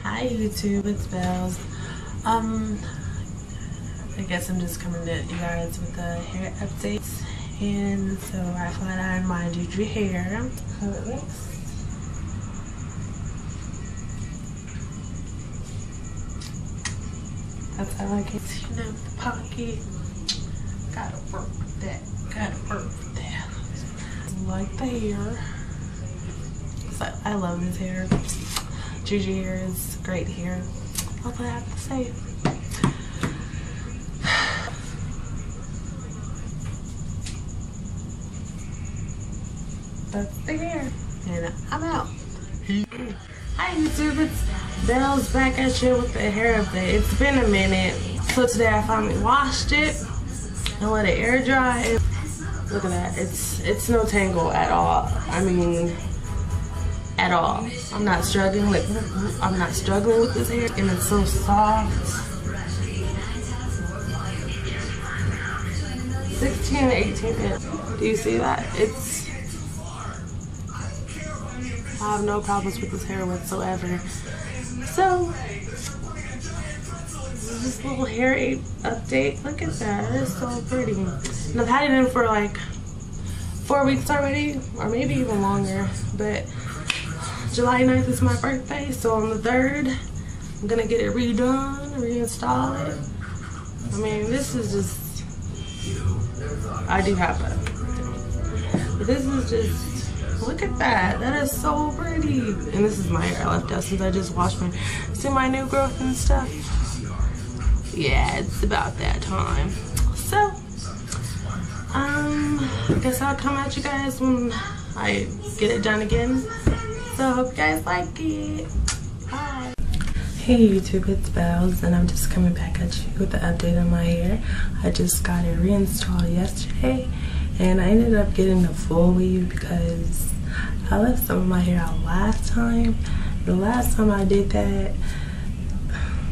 Hi YouTube, it's Bells. I guess I'm just coming to you guys with the hair updates. And so I flat ironed my Juju hair. How it looks. That's how I like it. You know, the pocket. Gotta work with that. Gotta work with that. Like the hair. I love this hair. Juju hair is great hair. That's what I have to say. That's the hair. And I'm out. Hi YouTube, it's Bells back at you with the hair update. It's been a minute. So today I finally washed it and let it air dry. Look at that. It's no tangle at all. I mean, at all. I'm not struggling with this hair, and it's so soft. 16 and 18 inch. Do you see that? I have no problems with this hair whatsoever. So this little hair update. Look at that. It's so pretty. And I've had it in for like 4 weeks already, or maybe even longer. But July 9th is my birthday, so on the 3rd, I'm gonna get it redone, reinstall it. I mean, this is just, I do have that. But this is just, look at that. That is so pretty. And this is my hair I left out since I just washed my, see my new growth and stuff? Yeah, it's about that time. So, I guess I'll come at you guys when I get it done again. So I hope you guys like it. Bye. Hey YouTube, it's Bells, and I'm just coming back at you with the update on my hair. I just got it reinstalled yesterday, and I ended up getting the full weave because I left some of my hair out last time. The last time I did that,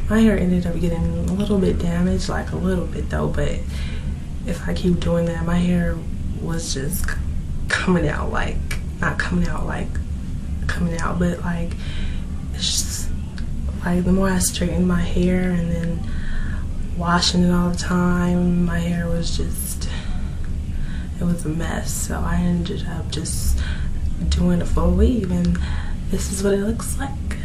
my hair ended up getting a little bit damaged, like a little bit though, but if I keep doing that, my hair was just coming out like, not coming out like coming out, but like, it's just like the more I straightened my hair and then washing it all the time, my hair was just, it was a mess. So I ended up just doing a full weave, and this is what it looks like.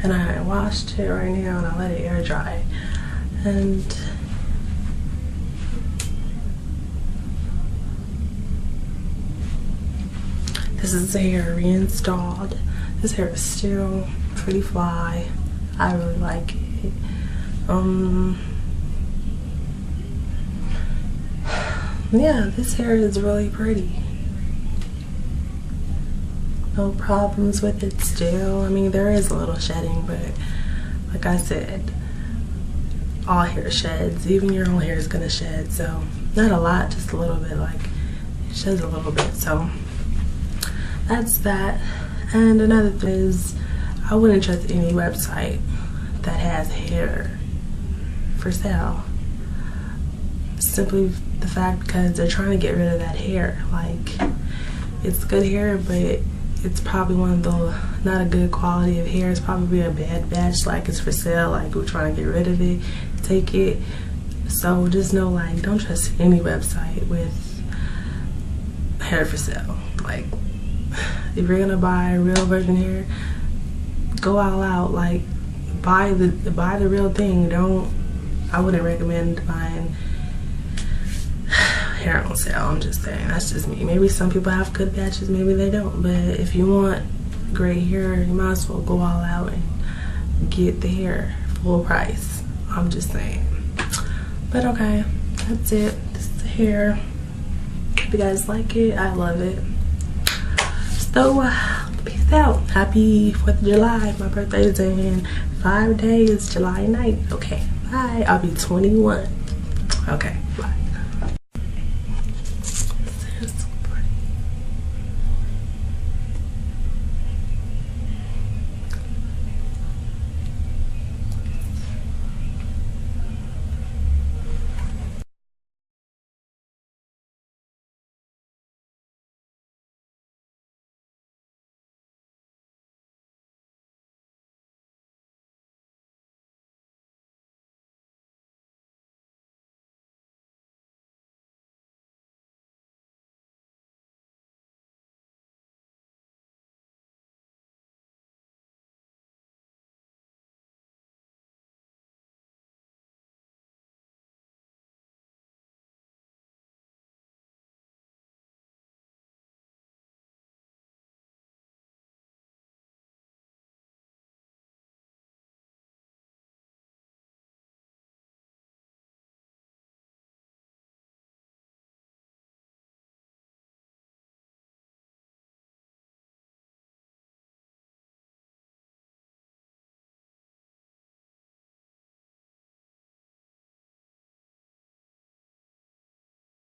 And I washed it right now and I let it air dry, and this is the hair reinstalled. This hair is still pretty fly. I really like it. Yeah, this hair is really pretty. No problems with it still. I mean, there is a little shedding, but like I said, all hair sheds. Even your own hair is gonna shed. So not a lot, just a little bit. Like it sheds a little bit. So that's that. And another thing is, I wouldn't trust any website that has hair for sale. Simply the fact because they're trying to get rid of that hair. Like, it's good hair, but it's probably one of the, not a good quality of hair. It's probably a bad batch, like it's for sale, like we're trying to get rid of it, take it. So just know, like, don't trust any website with hair for sale. Like, if you're gonna buy real virgin hair, go all out. Like, buy the real thing. I wouldn't recommend buying hair on sale. I'm just saying, that's just me. Maybe some people have good batches, maybe they don't. But if you want great hair, you might as well go all out and get the hair full price. I'm just saying. But okay, that's it. This is the hair. If you guys like it, I love it. So, peace out. Happy 4th of July. My birthday is in 5 days, July 9th. Okay, bye. I'll be 21. Okay, bye.